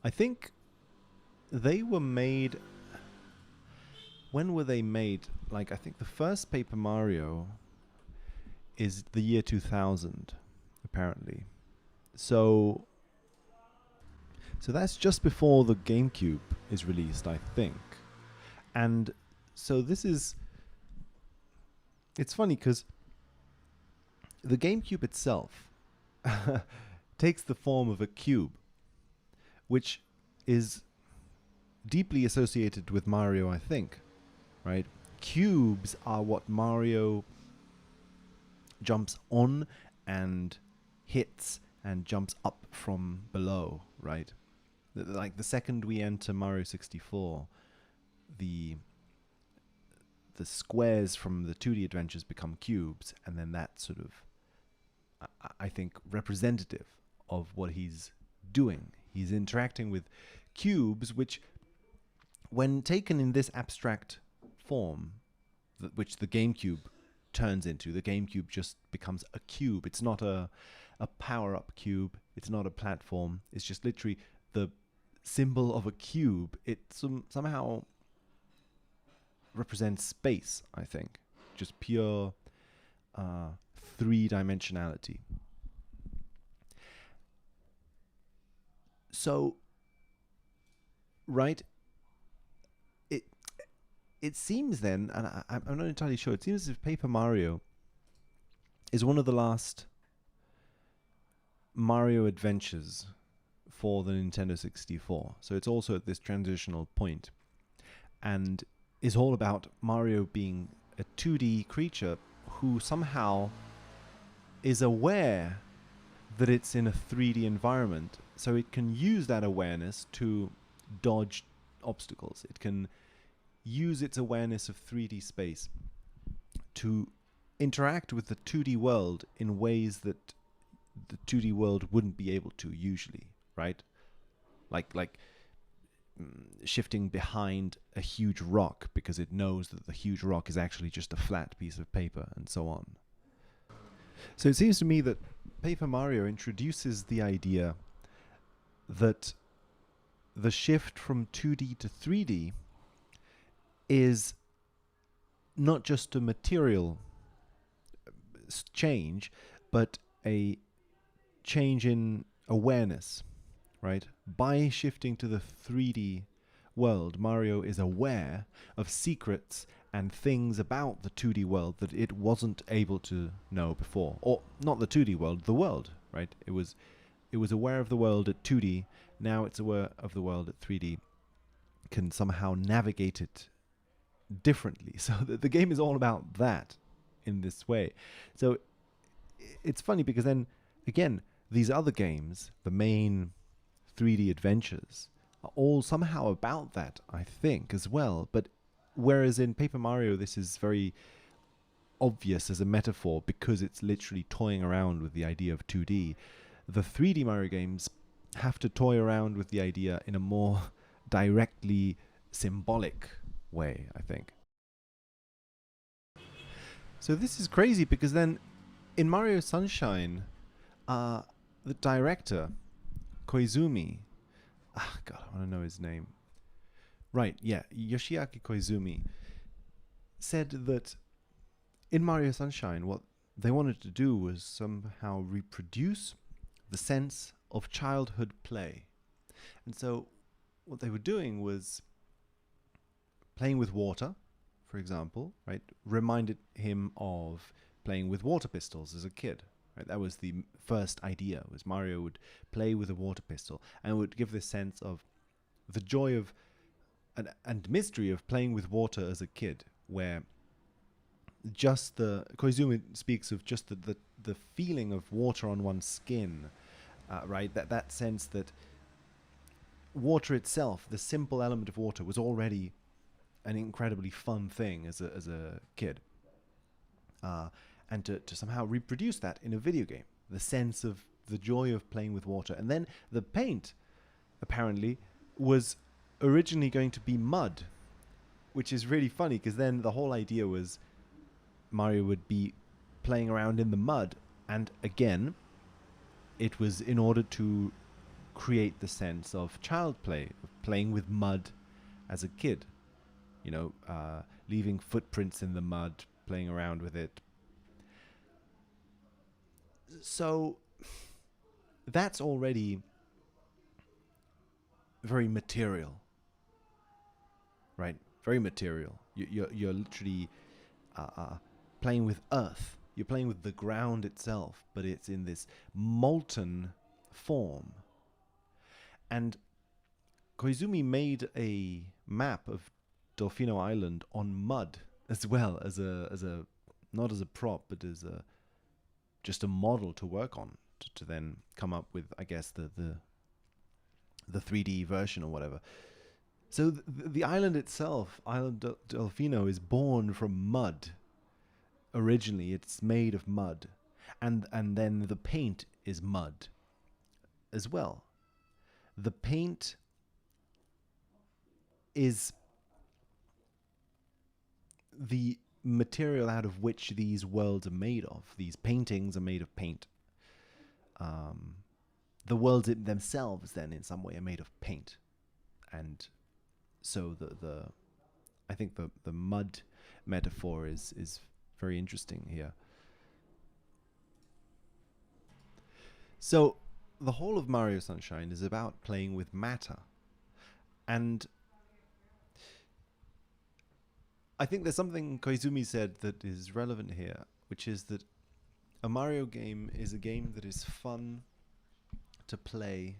I think they were made. When were they made? Like, I think the first Paper Mario is the year 2000, apparently. So, so that's just before the GameCube is released, I think. And so this is. It's funny because the GameCube itself takes the form of a cube, which is deeply associated with Mario, I think, right? Cubes are what Mario jumps on and hits and jumps up from below, right? Like the second we enter Mario 64, the the squares from the 2D adventures become cubes, and then that sort of, I think, representative of what he's doing. He's interacting with cubes, which, when taken in this abstract form, which the GameCube turns into, the GameCube just becomes a cube. It's not a power-up cube. It's not a platform. It's just literally the symbol of a cube. It somehow represents space, I think. Just pure three-dimensionality. So, right, it seems then, and I'm not entirely sure, it seems as if Paper Mario is one of the last Mario adventures for the Nintendo 64. So it's also at this transitional point, and is all about Mario being a 2D creature who somehow is aware that it's in a 3D environment, so it can use that awareness to dodge obstacles. It can use its awareness of 3D space to interact with the 2D world in ways that the 2D world wouldn't be able to usually, right? Like shifting behind a huge rock because it knows that the huge rock is actually just a flat piece of paper, and so on. So it seems to me that Paper Mario introduces the idea that the shift from 2D to 3D is not just a material change, but a change in awareness, right? By shifting to the 3D world, Mario is aware of secrets and things about the 2D world that it wasn't able to know before. Or not the 2D world, the world, right? It was aware of the world at 2D, now it's aware of the world at 3D, can somehow navigate it differently. So the game is all about that in this way. So it's funny because then, again, these other games, the main 3D adventures, are all somehow about that, I think, as well. But whereas in Paper Mario, this is very obvious as a metaphor because it's literally toying around with the idea of 2D, the 3D Mario games have to toy around with the idea in a more directly symbolic way, I think. So this is crazy because then in Mario Sunshine, the director, Koizumi, God, I want to know his name. Right, yeah, Yoshiaki Koizumi said that in Mario Sunshine, what they wanted to do was somehow reproduce the sense of childhood play. And so what they were doing was playing with water, for example, right, reminded him of playing with water pistols as a kid. Right? That was the first idea, was Mario would play with a water pistol and would give this sense of the joy of and mystery of playing with water as a kid, where just Koizumi speaks of just the feeling of water on one's skin, right? That sense that water itself, the simple element of water, was already an incredibly fun thing as a kid, and to somehow reproduce that in a video game, the sense of the joy of playing with water. And then the paint, apparently, was originally going to be mud, which is really funny because then the whole idea was Mario would be playing around in the mud, and again, it was in order to create the sense of child play, of playing with mud as a kid. Leaving footprints in the mud, playing around with it. So that's already very material, right? Very material. You're literally playing with earth. You're playing with the ground itself, but it's in this molten form. And Koizumi made a map of Delfino Island on mud as well, as a not as a prop, but as a just a model to work on to then come up with, I guess, the 3D version or whatever. So the island itself, Island Delfino, is born from mud. Originally, it's made of mud, and then the paint is mud as well. The paint is the material out of which these worlds are made of. These paintings are made of paint. The worlds themselves, then, in some way, are made of paint, and so the I think the mud metaphor is very interesting here. So the whole of Mario Sunshine is about playing with matter, and I think there's something Koizumi said that is relevant here, which is that a Mario game is a game that is fun to play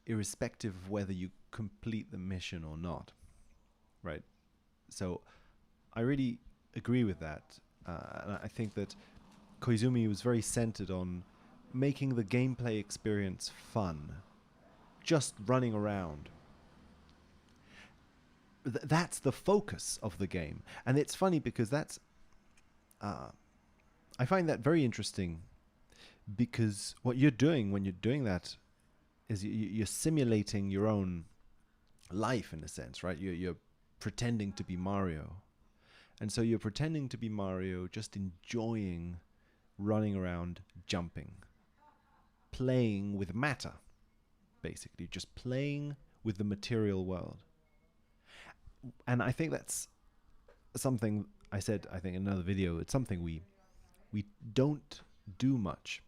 irrespective of whether you complete the mission or not, right? So I really agree with that. And I think that Koizumi was very centered on making the gameplay experience fun, just running around. That's the focus of the game. And it's funny because that's... I find that very interesting, because what you're doing when you're doing that is you're simulating your own life, in a sense, right? You're pretending to be Mario. And so you're pretending to be Mario, just enjoying running around, jumping, playing with matter, basically, just playing with the material world. And I think that's something I said, I think in another video, it's something we don't do much,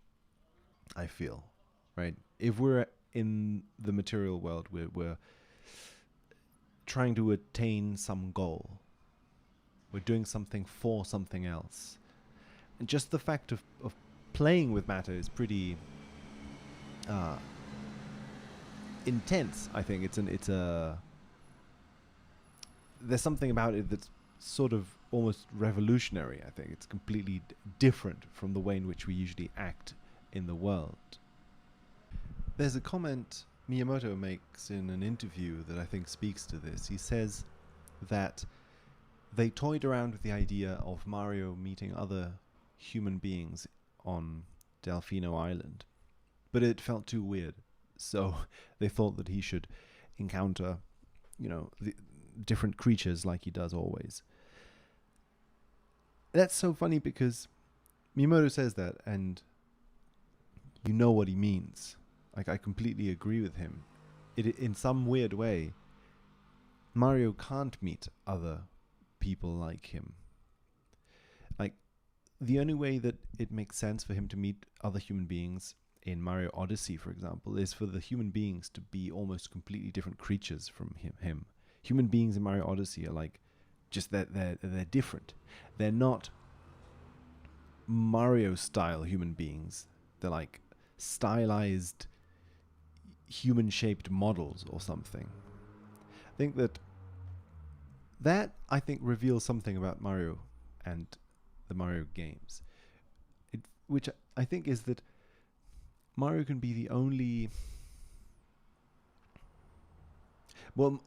I feel, right? If we're in the material world, we're trying to attain some goal. We're doing something for something else. And just the fact of playing with matter is pretty intense, I think. There's something about it that's sort of almost revolutionary, I think. It's completely different from the way in which we usually act in the world. There's a comment Miyamoto makes in an interview that I think speaks to this. He says that they toyed around with the idea of Mario meeting other human beings on Delfino Island, but it felt too weird. So they thought that he should encounter, the different creatures like he does always. That's so funny because Miyamoto says that, and you know what he means. Like, I completely agree with him. In some weird way, Mario can't meet other people like him. Like, the only way that it makes sense for him to meet other human beings in Mario Odyssey, for example, is for the human beings to be almost completely different creatures from him. Human beings in Mario Odyssey are like, just that they're different. They're not Mario-style human beings. They're like stylized human-shaped models or something. I think that I think reveals something about Mario and the Mario games, which I think is that Mario can be the only... Well,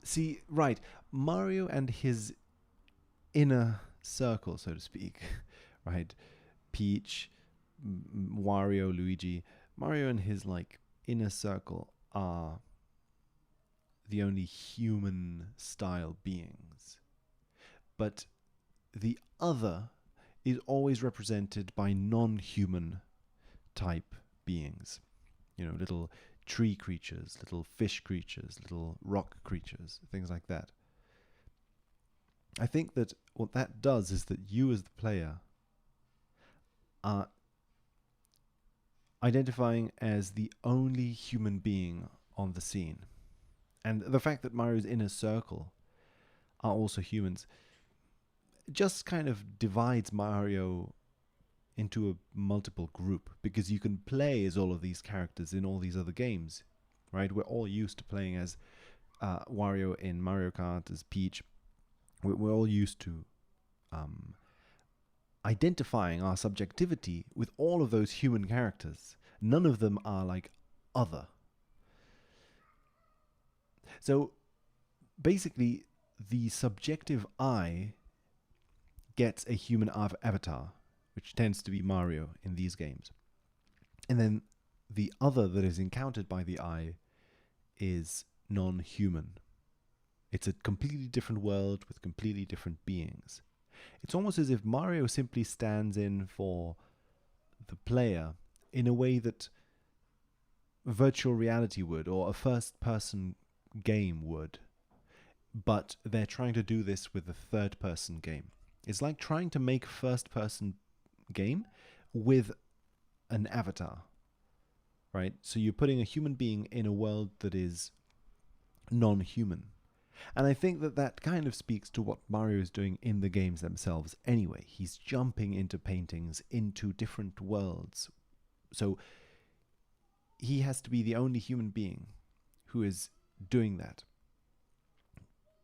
see, right, Mario and his inner circle, so to speak, right? Peach, Wario, Luigi, Mario and his inner circle are the only human style beings. But the other is always represented by non-human type beings. little tree creatures, little fish creatures, little rock creatures, things like that. I think that what that does is that you as the player are identifying as the only human being on the scene. And the fact that Mario's inner circle are also humans just kind of divides Mario into a multiple group, because you can play as all of these characters in all these other games, right? We're all used to playing as Wario in Mario Kart, as Peach. We're all used to identifying our subjectivity with all of those human characters. None of them are like other. So basically, the subjective I gets a human avatar, which tends to be Mario in these games. And then the other that is encountered by the I is non-human. It's a completely different world with completely different beings. It's almost as if Mario simply stands in for the player in a way that virtual reality would, or a first-person game would. But they're trying to do this with a third-person game. It's like trying to make a first-person game with an avatar, right? So you're putting a human being in a world that is non-human. And I think that that kind of speaks to what Mario is doing in the games themselves anyway. He's jumping into paintings, into different worlds. So he has to be the only human being who is doing that,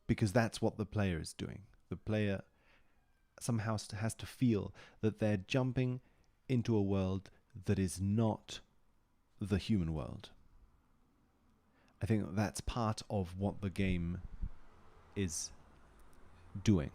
because that's what the player is doing. The player somehow has to feel that they're jumping into a world that is not the human world. I think that's part of what the game is doing.